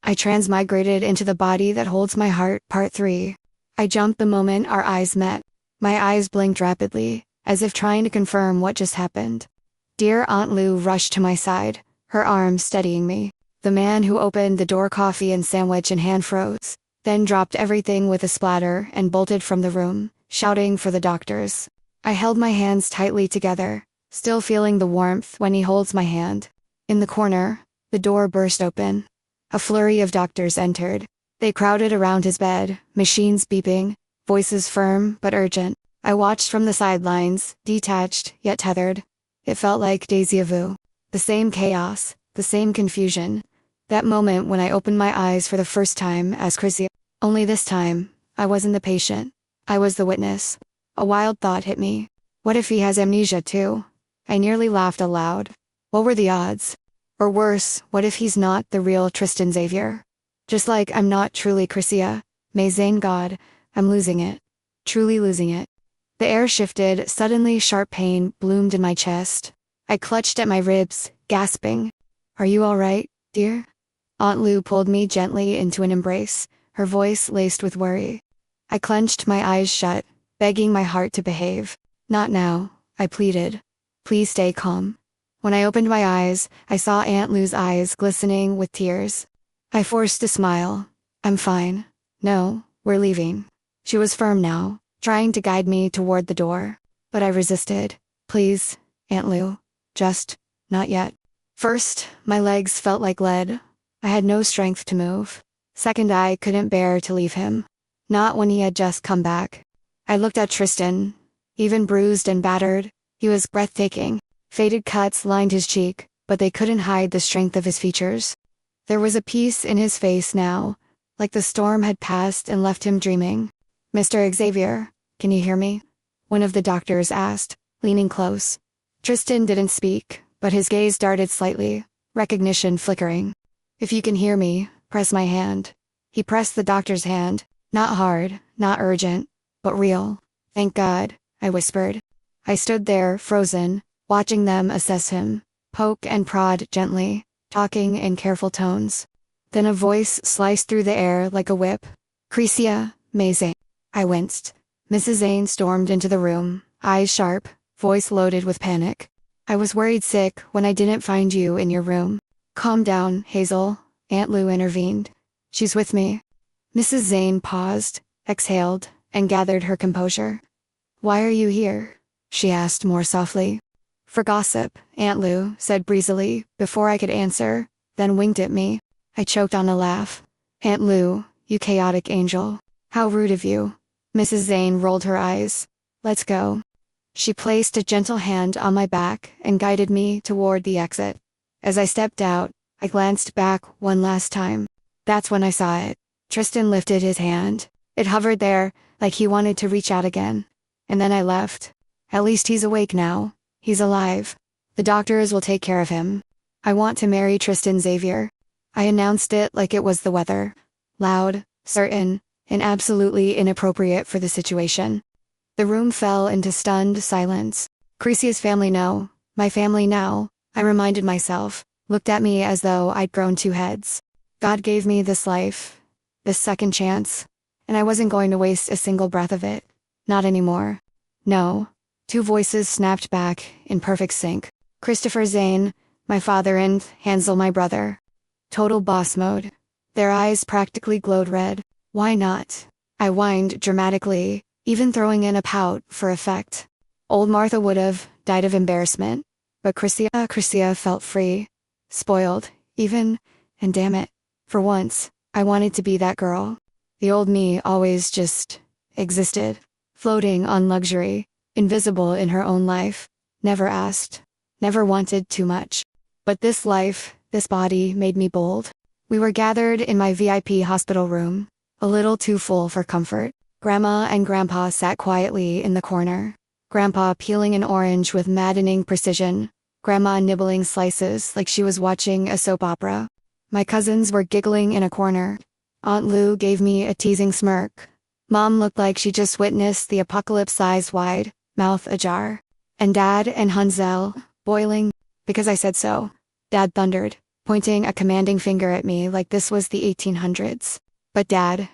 I transmigrated into the body that holds my heart, part 3. I jumped the moment our eyes met. My eyes blinked rapidly, as if trying to confirm what just happened. Dear Aunt Lou rushed to my side, her arm steadying me. The man who opened the door, coffee and sandwich in hand, froze, then dropped everything with a splatter and bolted from the room, shouting for the doctors. I held my hands tightly together, still feeling the warmth when he holds my hand. In the corner, the door burst open. A flurry of doctors entered. They crowded around his bed, machines beeping, voices firm but urgent. I watched from the sidelines, detached yet tethered. It felt like déjà vu. The same chaos, the same confusion. That moment when I opened my eyes for the first time as Chrissy. Only this time, I wasn't the patient. I was the witness. A wild thought hit me. What if he has amnesia too? I nearly laughed aloud. What were the odds? Or worse, what if he's not the real Tristan Xavier? Just like I'm not truly Chrissia, may Zane God, I'm losing it. Truly losing it. The air shifted, suddenly sharp pain bloomed in my chest. I clutched at my ribs, gasping. Are you all right, dear? Aunt Lou pulled me gently into an embrace, her voice laced with worry. I clenched my eyes shut, begging my heart to behave. Not now, I pleaded. Please stay calm. When I opened my eyes, I saw Aunt Lou's eyes glistening with tears. I forced a smile. I'm fine. No, we're leaving. She was firm now, trying to guide me toward the door. But I resisted. Please, Aunt Lou. Just, not yet. First, my legs felt like lead. I had no strength to move. Second, I couldn't bear to leave him. Not when he had just come back. I looked at Tristan. Even bruised and battered, he was breathtaking. Faded cuts lined his cheek, but they couldn't hide the strength of his features. There was a peace in his face now, like the storm had passed and left him dreaming. Mr. Xavier, can you hear me? One of the doctors asked, leaning close. Tristan didn't speak, but his gaze darted slightly, recognition flickering. If you can hear me, press my hand. He pressed the doctor's hand, not hard, not urgent, but real. Thank God, I whispered. I stood there, frozen, watching them assess him, poke and prod gently, talking in careful tones. Then a voice sliced through the air like a whip. Chrissia, May Zane. I winced. Mrs. Zane stormed into the room, eyes sharp, voice loaded with panic. I was worried sick when I didn't find you in your room. Calm down, Hazel, Aunt Lou intervened. She's with me. Mrs. Zane paused, exhaled, and gathered her composure. Why are you here? She asked more softly. For gossip, Aunt Lou said breezily, before I could answer, then winked at me. I choked on a laugh. Aunt Lou, you chaotic angel. How rude of you. Mrs. Zane rolled her eyes. Let's go. She placed a gentle hand on my back and guided me toward the exit. As I stepped out, I glanced back one last time. That's when I saw it. Tristan lifted his hand. It hovered there, like he wanted to reach out again. And then I left. At least he's awake now. He's alive. The doctors will take care of him. I want to marry Tristan Xavier. I announced it like it was the weather. Loud, certain, and absolutely inappropriate for the situation. The room fell into stunned silence. Chrissia's family know. My family now, I reminded myself, looked at me as though I'd grown 2 heads. God gave me this life, this second chance, and I wasn't going to waste a single breath of it. Not anymore. No. 2 voices snapped back, in perfect sync. Christopher Zane, my father, and Hansel, my brother. Total boss mode. Their eyes practically glowed red. Why not? I whined dramatically, even throwing in a pout for effect. Old Martha would've died of embarrassment, but Chrissia felt free. Spoiled, even, and damn it, for once, I wanted to be that girl. The old me always just existed, floating on luxury. Invisible in her own life, never asked, never wanted too much. But this life, this body made me bold. We were gathered in my VIP hospital room, a little too full for comfort. Grandma and Grandpa sat quietly in the corner. Grandpa peeling an orange with maddening precision, Grandma nibbling slices like she was watching a soap opera. My cousins were giggling in a corner. Aunt Lou gave me a teasing smirk. Mom looked like she just witnessed the apocalypse, eyes wide, mouth ajar. And Dad and Hansel, boiling, because I said so. Dad thundered, pointing a commanding finger at me like this was the 1800s. But Dad,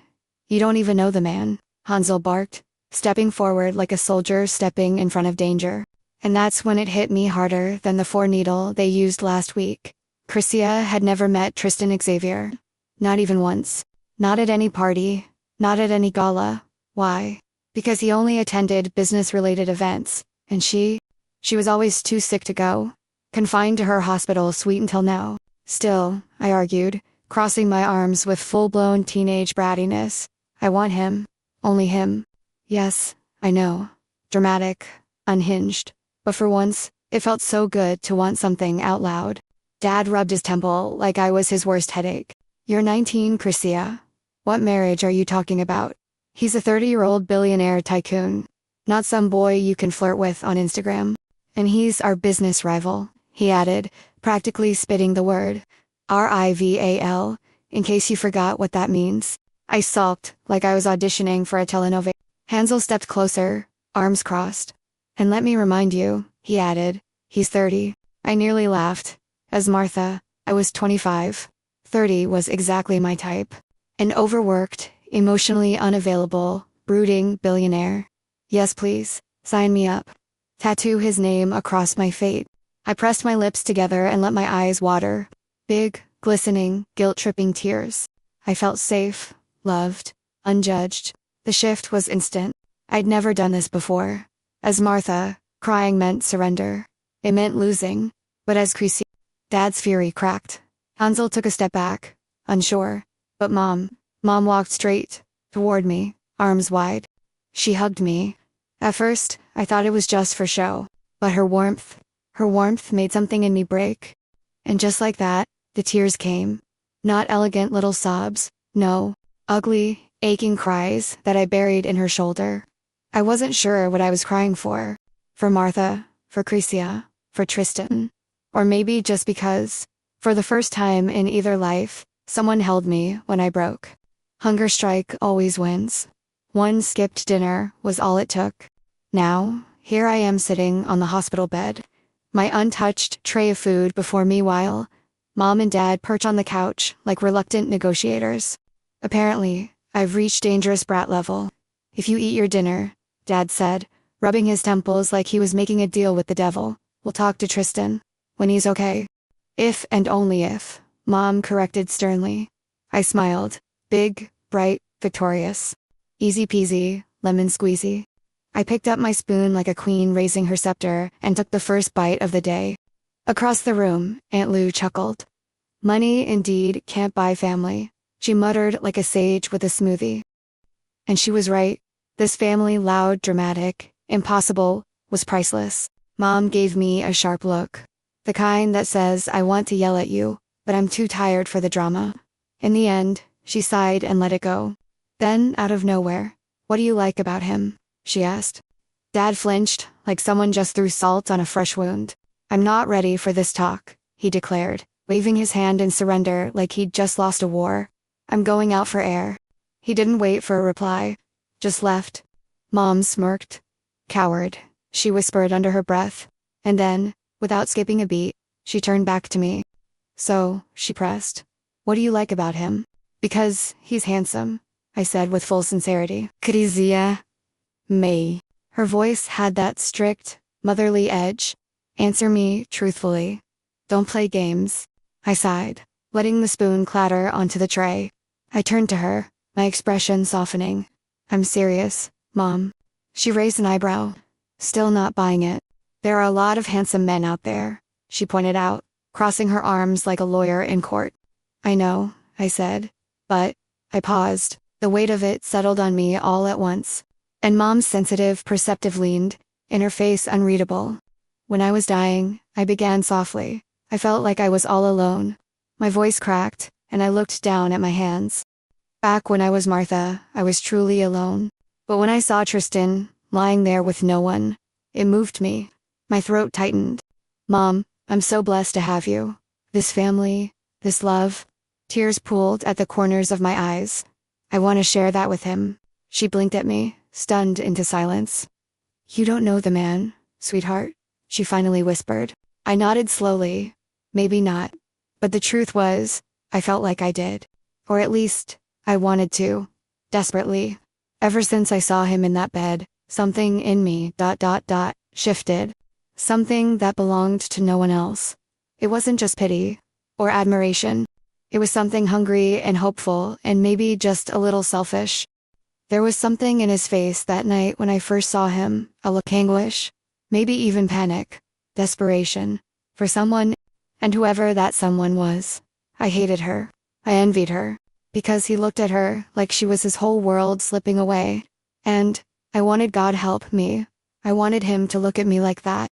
you don't even know the man, Hansel barked, stepping forward like a soldier stepping in front of danger. And that's when it hit me harder than the 4-needle they used last week. Chrysia had never met Tristan Xavier. Not even once. Not at any party. Not at any gala. Why? Because he only attended business-related events, and she was always too sick to go. Confined to her hospital suite until now. Still, I argued, crossing my arms with full-blown teenage brattiness. I want him. Only him. Yes, I know. Dramatic. Unhinged. But for once, it felt so good to want something out loud. Dad rubbed his temple like I was his worst headache. You're 19, Chrysia. What marriage are you talking about? He's a 30-year-old billionaire tycoon. Not some boy you can flirt with on Instagram. And he's our business rival, he added, practically spitting the word. rival, in case you forgot what that means. I sulked, like I was auditioning for a telenovela. Hansel stepped closer, arms crossed. And let me remind you, he added, he's 30. I nearly laughed. As Martha, I was 25. 30 was exactly my type. An overworked, emotionally unavailable, brooding billionaire. Yes please, sign me up. Tattoo his name across my fate. I pressed my lips together and let my eyes water. Big, glistening, guilt-tripping tears. I felt safe, loved, unjudged. The shift was instant. I'd never done this before. As Martha, crying meant surrender. It meant losing. But as Chrysia, Dad's fury cracked. Hansel took a step back, unsure. But Mom walked straight toward me, arms wide. She hugged me. At first, I thought it was just for show. But her warmth made something in me break. And just like that, the tears came. Not elegant little sobs, no. Ugly, aching cries that I buried in her shoulder. I wasn't sure what I was crying for. For Martha, for Chrysia, for Tristan. Or maybe just because, for the first time in either life, someone held me when I broke. Hunger strike always wins. One skipped dinner was all it took. Now, here I am sitting on the hospital bed. My untouched tray of food before me while Mom and Dad perch on the couch like reluctant negotiators. Apparently, I've reached dangerous brat level. If you eat your dinner, Dad said, rubbing his temples like he was making a deal with the devil, we'll talk to Tristan. When he's okay. If and only if, Mom corrected sternly. I smiled. Big, bright, victorious. Easy peasy, lemon squeezy. I picked up my spoon like a queen raising her scepter and took the first bite of the day. Across the room, Aunt Lou chuckled. Money indeed can't buy family, she muttered like a sage with a smoothie. And she was right. This family, loud, dramatic, impossible, was priceless. Mom gave me a sharp look. The kind that says I want to yell at you, but I'm too tired for the drama. In the end, she sighed and let it go. Then, out of nowhere, what do you like about him? She asked. Dad flinched, like someone just threw salt on a fresh wound. I'm not ready for this talk, he declared, waving his hand in surrender like he'd just lost a war. I'm going out for air. He didn't wait for a reply. Just left. Mom smirked. Coward, she whispered under her breath. And then, without skipping a beat, she turned back to me. So, she pressed. What do you like about him? Because he's handsome, I said with full sincerity. Chrysia. May. Her voice had that strict, motherly edge. Answer me truthfully. Don't play games. I sighed, letting the spoon clatter onto the tray. I turned to her, my expression softening. I'm serious, Mom. She raised an eyebrow. Still not buying it. There are a lot of handsome men out there, she pointed out, crossing her arms like a lawyer in court. I know, I said. But, I paused. The weight of it settled on me all at once. And Mom's sensitive, perceptive leaned, in her face unreadable. When I was dying, I began softly. I felt like I was all alone. My voice cracked, and I looked down at my hands. Back when I was Martha, I was truly alone. But when I saw Tristan, lying there with no one, it moved me. My throat tightened. Mom, I'm so blessed to have you. This family, this love. Tears pooled at the corners of my eyes. I want to share that with him. She blinked at me, stunned into silence. You don't know the man, sweetheart, she finally whispered. I nodded slowly. Maybe not. But the truth was, I felt like I did. Or at least, I wanted to. Desperately. Ever since I saw him in that bed, something in me, shifted. Something that belonged to no one else. It wasn't just pity. Or admiration. It was something hungry and hopeful, and maybe just a little selfish. There was something in his face that night when I first saw him, a look of anguish. Maybe even panic. Desperation. For someone, and whoever that someone was. I hated her. I envied her. Because he looked at her like she was his whole world slipping away. And I wanted God help me. I wanted him to look at me like that.